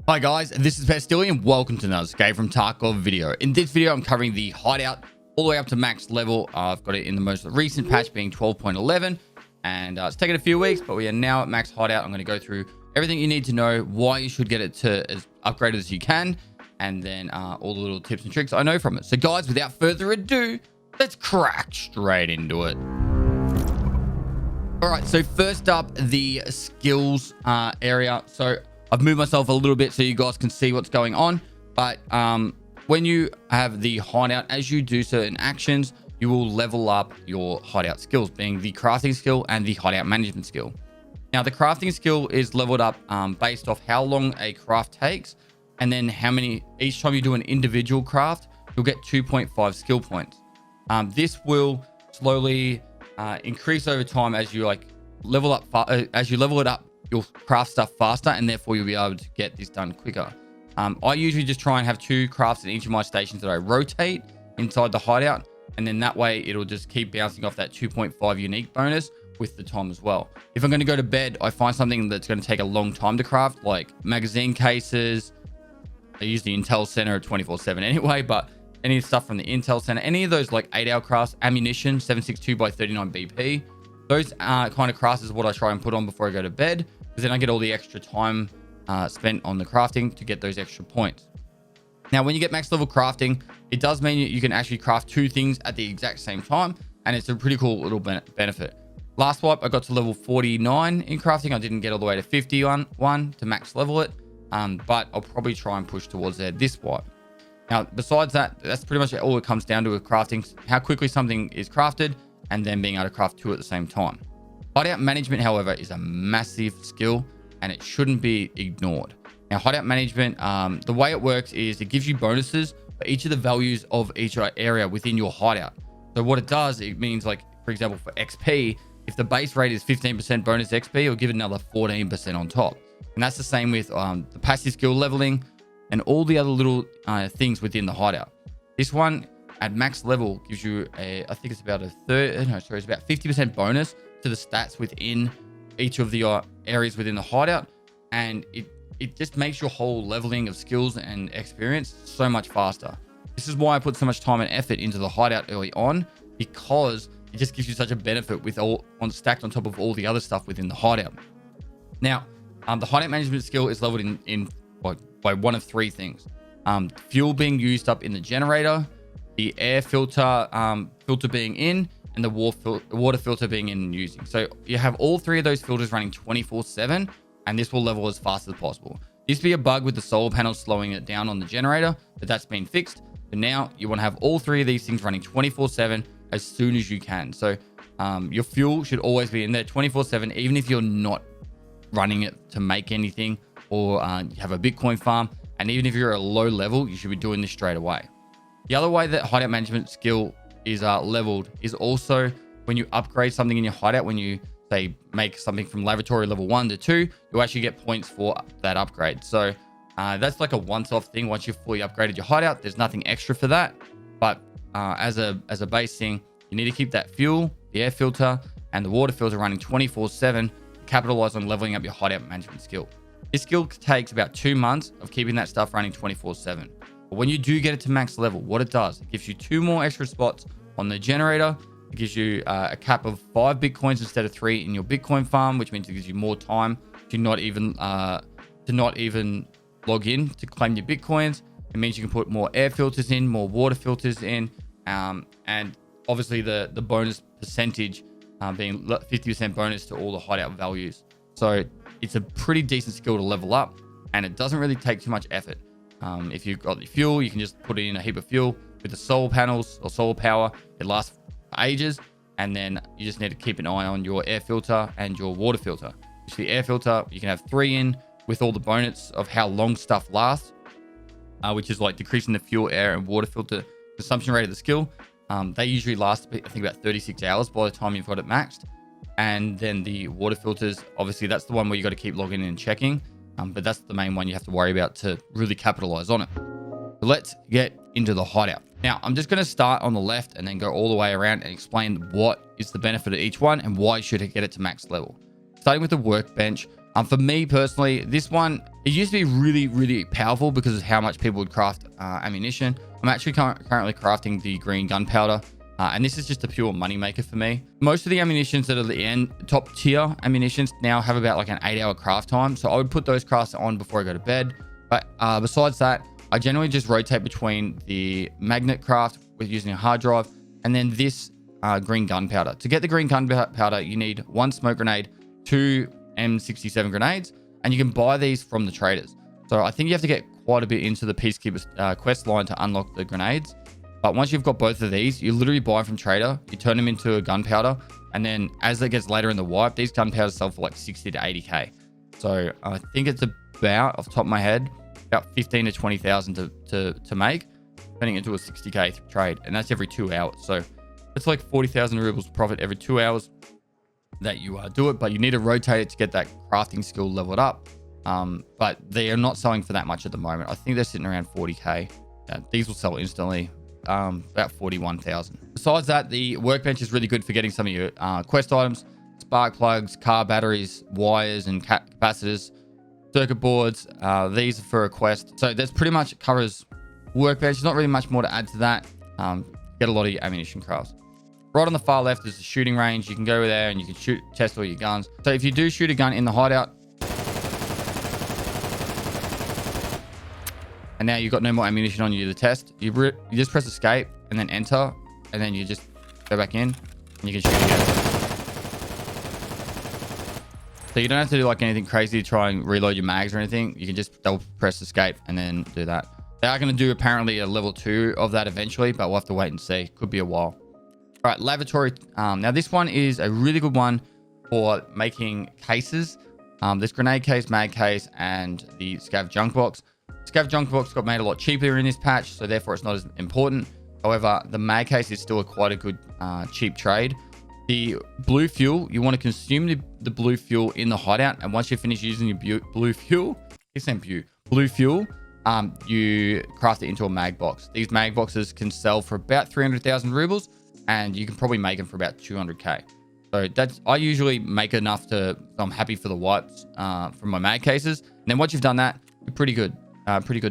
Hi guys, this is Pestily and welcome to another Escape from Tarkov video. In this video, I'm covering the hideout all the way up to max level. I've got it in the most recent patch being 12.11 and it's taken a few weeks, but we are now at max hideout. I'm going to go through everything you need to know, why you should get it to as upgraded as you can, and then all the little tips and tricks I know from it. So guys, without further ado, let's crack straight into it. All right, so first up, the skills area. So I've moved myself a little bit so you guys can see what's going on. But when you have the hideout, as you do certain actions, you will level up your hideout skills, being the crafting skill and the hideout management skill. Now, the crafting skill is leveled up based off how long a craft takes, and then how many, each time you do an individual craft, you'll get 2.5 skill points. This will slowly increase over time as you level up, as you level it up. You'll craft stuff faster, and therefore you'll be able to get this done quicker. I usually just try and have 2 crafts in each of my stations that I rotate inside the hideout, and then that way it'll just keep bouncing off that 2.5 unique bonus with the time as well. If I'm going to go to bed, I find something that's going to take a long time to craft, like magazine cases. I use the Intel Center 24/7 anyway, but any stuff from the Intel Center, any of those like 8-hour crafts, ammunition 7.62x39 BP, those kind of crafts is what I try and put on before I go to bed, because then I get all the extra time spent on the crafting to get those extra points. Now, when you get max level crafting, it does mean you can actually craft 2 things at the exact same time, and it's a pretty cool little benefit. Last wipe, I got to level 49 in crafting. I didn't get all the way to 51 to max level it, but I'll probably try and push towards there this wipe. Now, besides that, that's pretty much all it comes down to with crafting, how quickly something is crafted, and then being able to craft 2 at the same time. Hideout management, however, is a massive skill, and it shouldn't be ignored. Now, hideout management, the way it works is it gives you bonuses for each of the values of each area within your hideout. So what it does, it means, like, for example, for XP, if the base rate is 15% bonus XP, it'll give it another 14% on top. And that's the same with the passive skill leveling and all the other little things within the hideout. This one at max level gives you I think it's about it's about 50% bonus to the stats within each of the areas within the hideout, and it just makes your whole leveling of skills and experience so much faster. This is why I put so much time and effort into the hideout early on, because it just gives you such a benefit with stacked on top of all the other stuff within the hideout. Now, the hideout management skill is leveled by one of 3 things: fuel being used up in the generator, the air filter being in, and the water filter being in and using. So you have all 3 of those filters running 24/7, and this will level as fast as possible. Used to be a bug with the solar panels slowing it down on the generator, but that's been fixed. But now you want to have all 3 of these things running 24/7 as soon as you can. So your fuel should always be in there 24/7, even if you're not running it to make anything, or you have a Bitcoin farm, and even if you're at a low level, you should be doing this straight away. The other way that hideout management skill is leveled is also when you upgrade something in your hideout. When you say make something from Lavatory level 1 to 2, you actually get points for that upgrade. So that's like a once-off thing. Once you've fully upgraded your hideout, there's nothing extra for that. But as a base thing, you need to keep that fuel, the air filter, and the water filter running 24/7 to capitalize on leveling up your hideout management skill. This skill takes about 2 months of keeping that stuff running 24/7. But when you do get it to max level, what it does, it gives you 2 more extra spots on the generator. It gives you a cap of 5 Bitcoins instead of 3 in your Bitcoin farm, which means it gives you more time to not even log in to claim your Bitcoins. It means you can put more air filters in, more water filters in, and obviously the bonus percentage being 50% bonus to all the hideout values. So it's a pretty decent skill to level up, and it doesn't really take too much effort. If you've got the fuel, you can just put in a heap of fuel with the solar panels or solar power. It lasts for ages, and then you just need to keep an eye on your air filter and your water filter. Which the air filter, you can have 3 in with all the bonus of how long stuff lasts, which is like decreasing the fuel, air, and water filter consumption rate of the skill. They usually last, I think, about 36 hours by the time you've got it maxed. And then the water filters, obviously, that's the one where you got to keep logging in and checking. But that's the main one you have to worry about to really capitalize on it. So let's get into the hideout. Now, I'm just going to start on the left and then go all the way around and explain what is the benefit of each one and why you should get it to max level. Starting with the workbench. For me personally, this one It used to be really, really powerful because of how much people would craft ammunition. I'm actually currently crafting the green gunpowder, and this is just a pure money maker for me. Most of the ammunitions that are the top tier ammunitions now have about like an 8-hour craft time, so I would put those crafts on before I go to bed. But besides that, I generally just rotate between the magnet craft with using a hard drive and then this green gunpowder. To get the green gunpowder, you need 1 smoke grenade, 2 M67 grenades, and you can buy these from the traders. So I think you have to get quite a bit into the Peacekeeper's quest line to unlock the grenades. But once you've got both of these, you literally buy from trader, you turn them into a gunpowder, and then as it gets later in the wipe, these gunpowders sell for like 60 to 80k. So I think it's about, off the top of my head, about 15 to 20,000 to make, turning into a 60k trade, and that's every 2 hours. So it's like 40,000 rubles profit every 2 hours that you do it, but you need to rotate it to get that crafting skill leveled up. But they are not selling for that much at the moment. I think they're sitting around 40k. These will sell instantly, about 41,000. Besides that, the workbench is really good for getting some of your quest items, spark plugs, car batteries, wires, and capacitors, circuit boards. These are for a quest. So that's pretty much covers workbench. There's not really much more to add to that. Get a lot of your ammunition crafts. Right on the far left is the shooting range. You can go there and you can test all your guns. So if you do shoot a gun in the hideout, and now you've got no more ammunition on you to test, you just press escape and then enter, and then you just go back in and you can shoot again. So you don't have to do like anything crazy to try and reload your mags or anything. You can just double press escape and then do that. They are going to do apparently a level 2 of that eventually, but we'll have to wait and see. Could be a while. All right, Lavatory. Now this one is a really good one for making cases. This grenade case, mag case, and the Scav junk box. Scav junk box got made a lot cheaper in this patch, so therefore it's not as important. However, the mag case is still quite a good cheap trade. The blue fuel, you want to consume the blue fuel in the hideout, and once you finish using your blue fuel, blue fuel, you craft it into a mag box. These mag boxes can sell for about 300,000 rubles, and you can probably make them for about 200k. So I usually make enough so I'm happy for the wipes from my mag cases. And then once you've done that, you're pretty good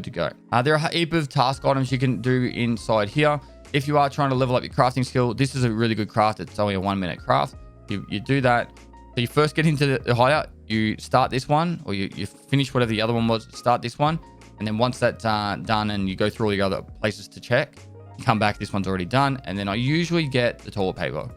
to go. There are a heap of task items you can do inside here. If you are trying to level up your crafting skill, this is a really good craft. It's only a 1-minute craft. You do that. So you first get into the hideout, you start this one, or you finish whatever the other one was, start this one. And then once that's done and you go through all the other places to check, you come back, this one's already done. And then I usually get the toilet paper.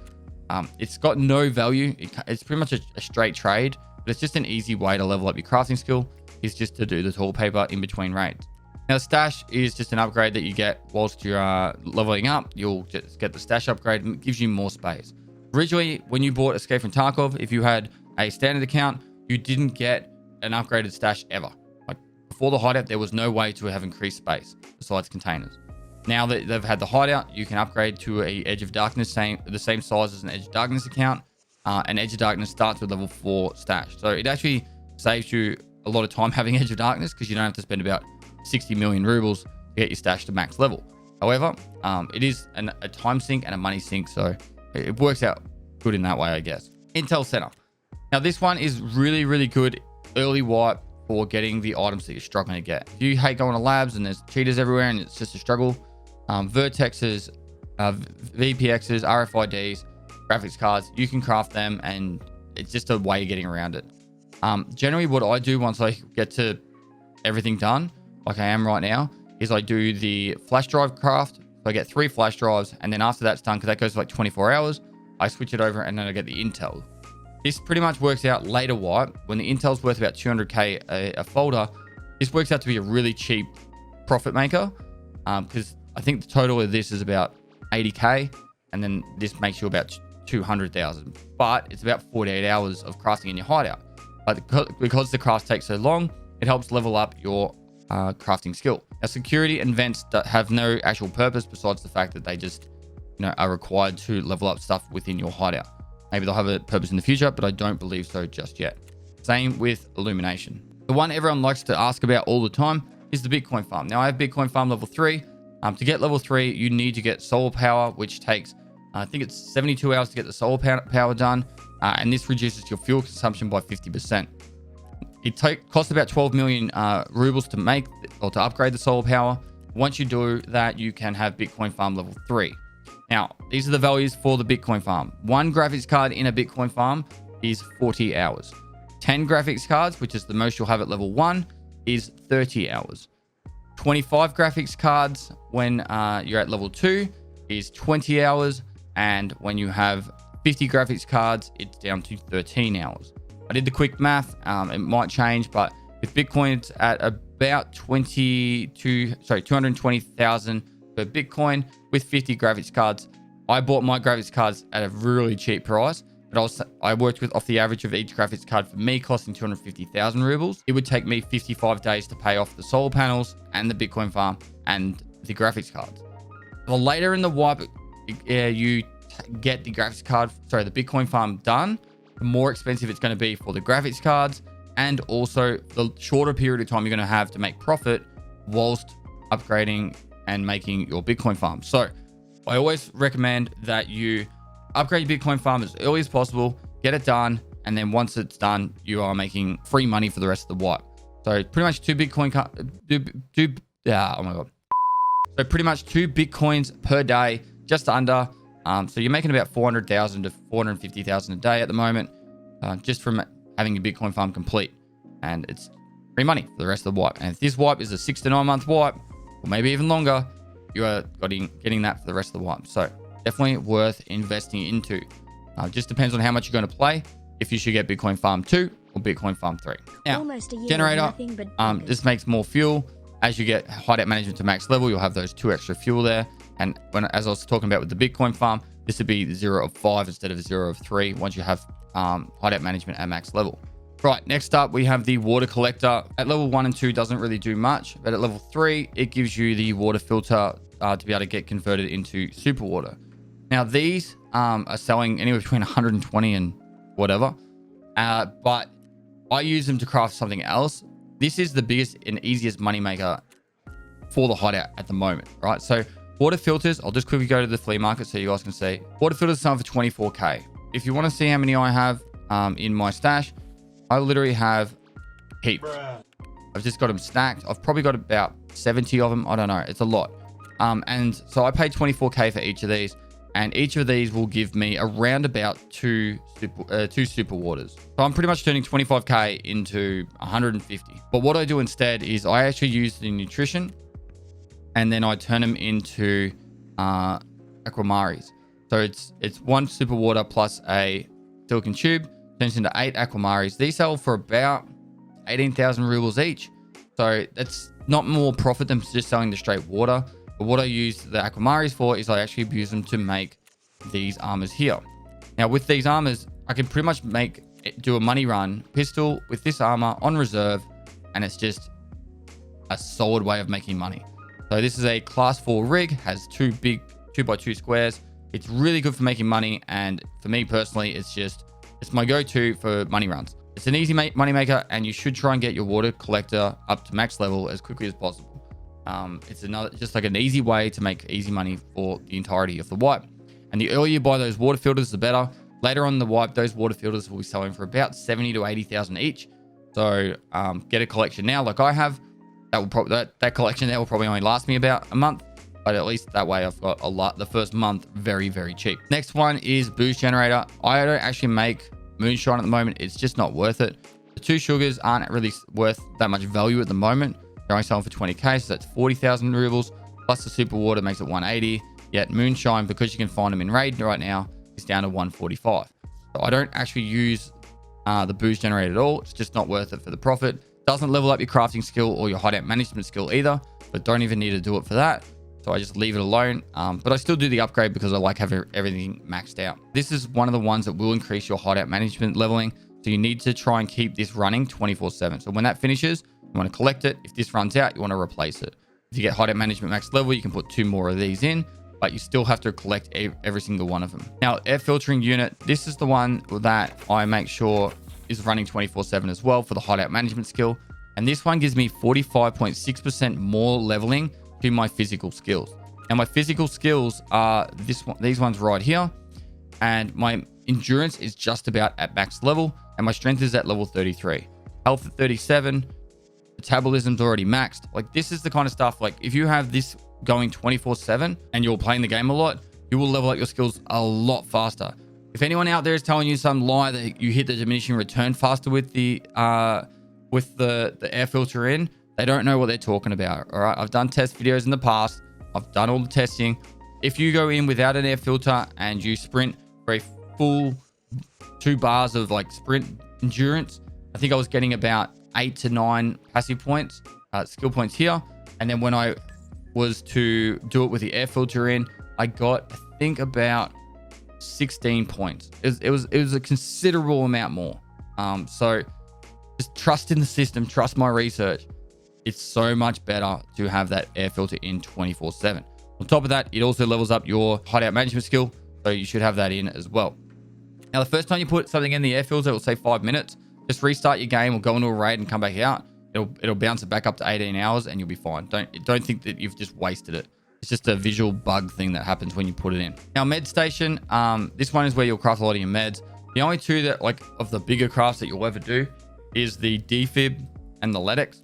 It's got no value. It's pretty much a straight trade, but it's just an easy way to level up your crafting skill, is just to do the toilet paper in between raids. Now, stash is just an upgrade that you get whilst you're leveling up. You'll just get the stash upgrade, and it gives you more space. Originally, when you bought Escape from Tarkov, if you had a standard account, you didn't get an upgraded stash ever. Like before the hideout, there was no way to have increased space besides containers. Now that they've had the hideout, you can upgrade to a Edge of Darkness, the same size as an Edge of Darkness account. And Edge of Darkness starts with level 4 stash. So it actually saves you a lot of time having Edge of Darkness, because you don't have to spend about 60 million rubles to get your stash to max level. However, it is a time sink and a money sink, so it works out good in that way, I guess. Intel Center. Now this one is really, really good early wipe for getting the items that you're struggling to get. If you hate going to labs and there's cheaters everywhere and it's just a struggle, Vertexes, VPXs, RFIDs, graphics cards, you can craft them, and it's just a way of getting around it. Generally what I do once I get to everything done, like I am right now, is I do the flash drive craft. So I get 3 flash drives, and then after that's done, because that goes for like 24 hours, I switch it over and then I get the Intel. This pretty much works out later wipe. When the Intel's worth about 200k a folder, this works out to be a really cheap profit maker, because I think the total of this is about 80k, and then this makes you about 200,000. But it's about 48 hours of crafting in your hideout. But because the craft takes so long, it helps level up your crafting skill. Now, security and vents have no actual purpose besides the fact that they just, are required to level up stuff within your hideout. Maybe they'll have a purpose in the future, but I don't believe so just yet. Same with Illumination. The one everyone likes to ask about all the time is the Bitcoin Farm. Now, I have Bitcoin Farm level 3. To get level 3, you need to get solar power, which takes, I think it's 72 hours to get the solar power done. And this reduces your fuel consumption by 50%. It costs about 12 million rubles to make or to upgrade the solar power. Once you do that, you can have Bitcoin Farm level 3. Now, these are the values for the Bitcoin Farm. One graphics card in a Bitcoin Farm is 40 hours. 10 graphics cards, which is the most you'll have at level 1, is 30 hours. 25 graphics cards when you're at level 2 is 20 hours. And when you have 50 graphics cards, it's down to 13 hours. I did the quick math. It might change, but with Bitcoin, it's at about 220,000 per Bitcoin with 50 graphics cards. I bought my graphics cards at a really cheap price. But I worked with off the average of each graphics card for me costing 250,000 rubles. It would take me 55 days to pay off the solar panels and the Bitcoin farm and the graphics cards. The later in the wipe you get the the Bitcoin farm done, the more expensive it's going to be for the graphics cards, and also the shorter period of time you're going to have to make profit whilst upgrading and making your Bitcoin farm. So I always recommend that you upgrade your Bitcoin farm as early as possible, get it done, and then once it's done, you are making free money for the rest of the wipe. So pretty much two Bitcoins per day, just under. So you're making about 400,000 to 450,000 a day at the moment, just from having your Bitcoin farm complete, and it's free money for the rest of the wipe. And if this wipe is a 6 to 9 month wipe, or maybe even longer, you are getting that for the rest of the wipe. So definitely worth investing into. Just depends on how much you're going to play, if you should get Bitcoin Farm 2 or Bitcoin Farm 3. Now, generator, this makes more fuel. As you get hideout management to max level, you'll have those 2 extra fuel there. And as I was talking about with the Bitcoin Farm, this would be 0 of 5 instead of 0 of 3 once you have hideout management at max level. Right, next up, we have the water collector. At level 1 and 2, doesn't really do much, but at level 3, it gives you the water filter to be able to get converted into super water. Now, these are selling anywhere between 120 and whatever, but I use them to craft something else. This is the biggest and easiest moneymaker for the hideout at the moment, right? So water filters, I'll just quickly go to the flea market so you guys can see. Water filters sell for 24k. If you want to see how many I have in my stash, I literally have heaps. I've just got them stacked. I've probably got about 70 of them. I don't know. It's a lot. And so I paid 24k for each of these. And each of these will give me around about two super waters. So I'm pretty much turning 25k into 150. But what I do instead is I actually use the nutrition, and then I turn them into aquamaris. So it's 1 super water plus a silicon tube, turns into 8 aquamaris. These sell for about 18,000 rubles each. So that's not more profit than just selling the straight water. But what I use the aquamaris for is I actually use them to make these armors here. Now with these armors, I can pretty much do a money run pistol with this armor on reserve, and it's just a solid way of making money. So this is a class 4 rig, has 2 big 2x2 squares. It's really good for making money, and for me personally, it's my go-to for money runs. It's an easy money maker, and you should try and get your water collector up to max level as quickly as possible. It's just like an easy way to make easy money for the entirety of the wipe. And the earlier you buy those water filters, the better. Later on in the wipe, those water filters will be selling for about 70 to 80,000 each. So get a collection now like I have. That collection there will probably only last me about a month, but at least that way I've got a lot the first month very, very cheap. Next one is boost generator. I don't actually make moonshine at the moment. It's just not worth it. The 2 sugars aren't really worth that much value at the moment. They're only selling for 20k, so that's 40,000 rubles. Plus the super water makes it 180. Yet moonshine, because you can find them in raid right now, is down to 145. So I don't actually use the boost generator at all. It's just not worth it for the profit. Doesn't level up your crafting skill or your hideout management skill either, but don't even need to do it for that. So I just leave it alone. But I still do the upgrade because I like having everything maxed out. This is one of the ones that will increase your hideout management leveling. So you need to try and keep this running 24/7. So when that finishes, you want to collect it. If this runs out, you want to replace it. If you get hideout management max level, you can put 2 more of these in, but you still have to collect every single one of them. Now, air filtering unit, this is the one that I make sure is running 24/7 as well for the hideout management skill. And this one gives me 45.6% more leveling to my physical skills. Now, my physical skills are these ones right here. And my endurance is just about at max level, and my strength is at level 33. health at 37, metabolism's already maxed. Like, this is the kind of stuff, like, if you have this going 24/7 and you're playing the game a lot, you will level up your skills a lot faster. If anyone out there is telling you some lie that you hit the diminishing return faster with the air filter in, they don't know what they're talking about. All right, I've done test videos in the past. I've done all the testing. If you go in without an air filter and you sprint for a full 2 bars of like sprint endurance, I think I was getting about 8 to 9 passive points, skill points here. And then when I was to do it with the air filter in, I got, I think, about 16 points. It was a considerable amount more. So just trust in the system, trust my research. It's so much better to have that air filter in 24/7. On top of that, it also levels up your hideout management skill, so you should have that in as well. Now, the first time you put something in the air filter, it will say 5 minutes. Just restart your game or go into a raid and come back out. It'll bounce it back up to 18 hours and you'll be fine. Don't think that you've just wasted it. It's just a visual bug thing that happens when you put it in. Now, Medstation, this one is where you'll craft a lot of your meds. The only two that, like, of the bigger crafts that you'll ever do is the defib and the Letics.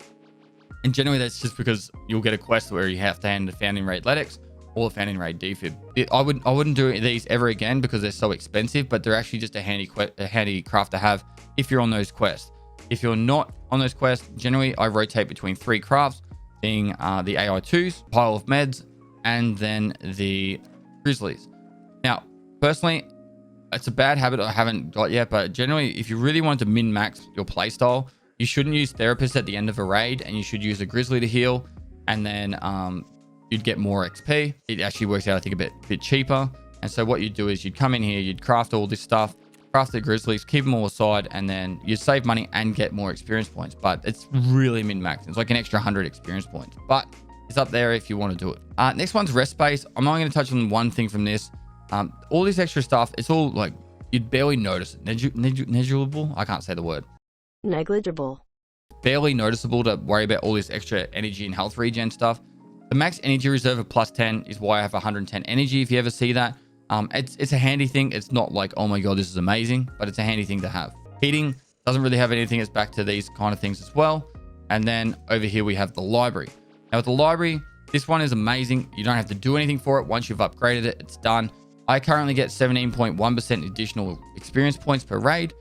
And generally that's just because you'll get a quest where you have to hand the founding raid Letics or the founding raid defib. I wouldn't do these ever again because they're so expensive, but they're actually just a handy craft to have if you're on those quests. If you're not on those quests, generally I rotate between 3 crafts, being the AI2s, pile of meds, and then the grizzlies. Now, personally, it's a bad habit I haven't got yet, but generally, if you really want to min-max your playstyle, you shouldn't use therapist at the end of a raid, and you should use a grizzly to heal, and then you'd get more XP. It actually works out, I think, a bit cheaper. And so what you'd do is you'd come in here, you'd craft all this stuff, craft the grizzlies, keep them all aside, and then you'd save money and get more experience points. But it's really min-max. It's like an extra 100 experience points. But it's up there if you want to do it. Next one's rest space. I'm only going to touch on one thing from this. All this extra stuff, it's all like, you'd barely notice it. Negligible? I can't say the word. Negligible. Barely noticeable to worry about all this extra energy and health regen stuff. The max energy reserve of +10 is why I have 110 energy, if you ever see that. It's a handy thing. It's not like, oh my god, this is amazing, but it's a handy thing to have. Heating doesn't really have anything. It's back to these kind of things as well. And then over here we have the library. Now with the library, this one is amazing. You don't have to do anything for it. Once you've upgraded it, it's done. I currently get 17.1% additional experience points per raid.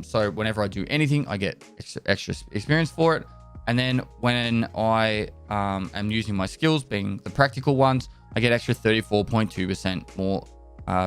So whenever I do anything, I get extra experience for it. And then when I am using my skills, being the practical ones, I get extra 34.2% more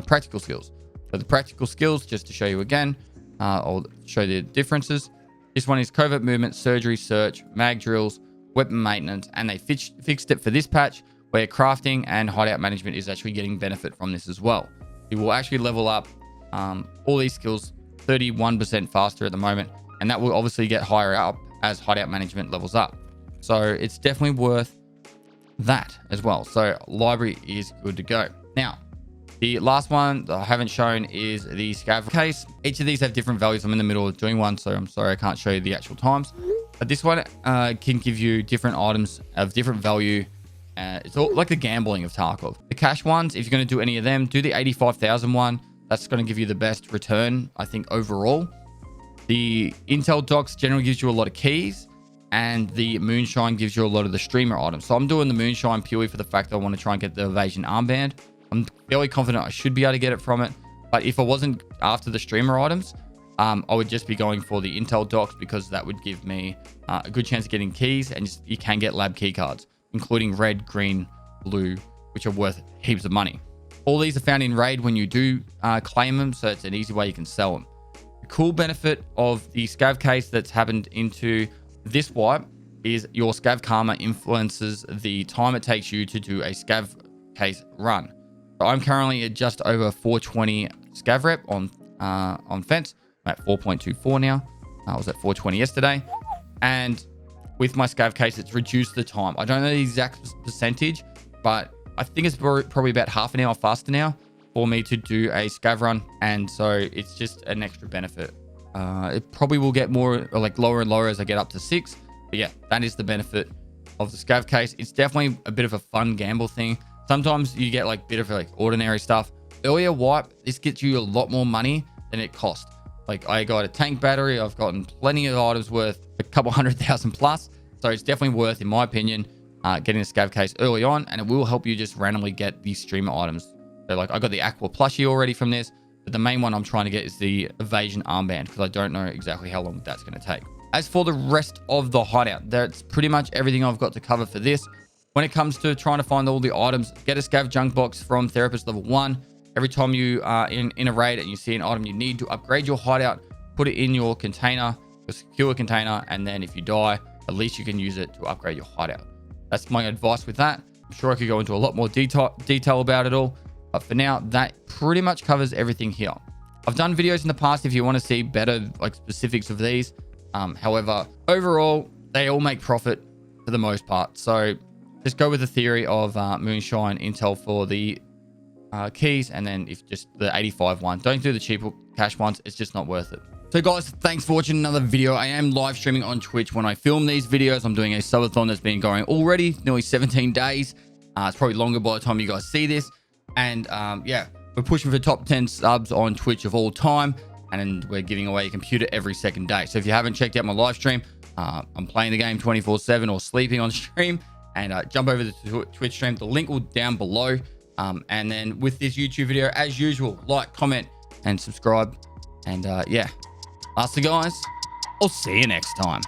practical skills. So the practical skills, just to show you again, I'll show the differences. This one is covert movement, surgery, search, mag drills, weapon maintenance, and they fixed it for this patch where crafting and hideout management is actually getting benefit from this as well. You will actually level up all these skills 31% faster at the moment, and that will obviously get higher up as hideout management levels up. So it's definitely worth that as well. So library is good to go. Now, the last one that I haven't shown is the Scav Case. Each of these have different values. I'm in the middle of doing one, so I'm sorry I can't show you the actual times. But this one can give you different items of different value. It's all like the gambling of Tarkov. The cash ones, if you're going to do any of them, do the 85,000 one. That's going to give you the best return, I think, overall. The Intel Docs generally gives you a lot of keys, and the Moonshine gives you a lot of the streamer items. So I'm doing the Moonshine purely for the fact that I want to try and get the Evasion armband. I'm fairly confident I should be able to get it from it. But if I wasn't after the streamer items, I would just be going for the Intel Docs, because that would give me a good chance of getting keys, and you can get lab key cards, including red, green, blue, which are worth heaps of money. All these are found in raid when you do claim them, so it's an easy way you can sell them. The cool benefit of the Scav Case that's happened into this wipe is your Scav Karma influences the time it takes you to do a Scav Case run. So I'm currently at just over 420 Scav rep on Fence. I'm at 4.24 now. I was at 420 yesterday. And with my Scav Case, it's reduced the time. I don't know the exact percentage, but I think it's probably about half an hour faster now for me to do a Scav run. And so it's just an extra benefit. It probably will get more, or like lower and lower as I get up to 6. But yeah, that is the benefit of the Scav Case. It's definitely a bit of a fun gamble thing. Sometimes you get like a bit of like ordinary stuff. Earlier wipe, this gets you a lot more money than it cost. Like I got a tank battery. I've gotten plenty of items worth a couple 100,000 plus. So it's definitely worth, in my opinion, getting a Scav Case early on, and it will help you just randomly get these streamer items. So like I got the Aqua plushie already from this, but the main one I'm trying to get is the evasion armband because I don't know exactly how long that's going to take. As for the rest of the hideout, that's pretty much everything I've got to cover for this. When it comes to trying to find all the items, get a Scav junk box from Therapist level 1. Every time you are in a raid and you see an item you need to upgrade your hideout, put it in your container, your secure container, and then if you die, at least you can use it to upgrade your hideout. That's my advice with that. I'm sure I could go into a lot more detail about it all, but for now, that pretty much covers everything here. I've done videos in the past if you want to see better like specifics of these. However, overall, they all make profit for the most part. So just go with the theory of moonshine intel for the keys, and then if just the 85 one. Don't do the cheaper cash ones. It's just not worth it. So guys, thanks for watching another video. I am live streaming on Twitch when I film these videos. I'm doing a subathon that's been going already nearly 17 days. It's probably longer by the time you guys see this. And yeah, we're pushing for top 10 subs on Twitch of all time. And we're giving away a computer every second day. So if you haven't checked out my live stream, I'm playing the game 24/7 or sleeping on stream. And jump over to the Twitch stream. The link will down below. And then with this YouTube video, as usual, like, comment, and subscribe. And yeah, lastly, guys, I'll see you next time.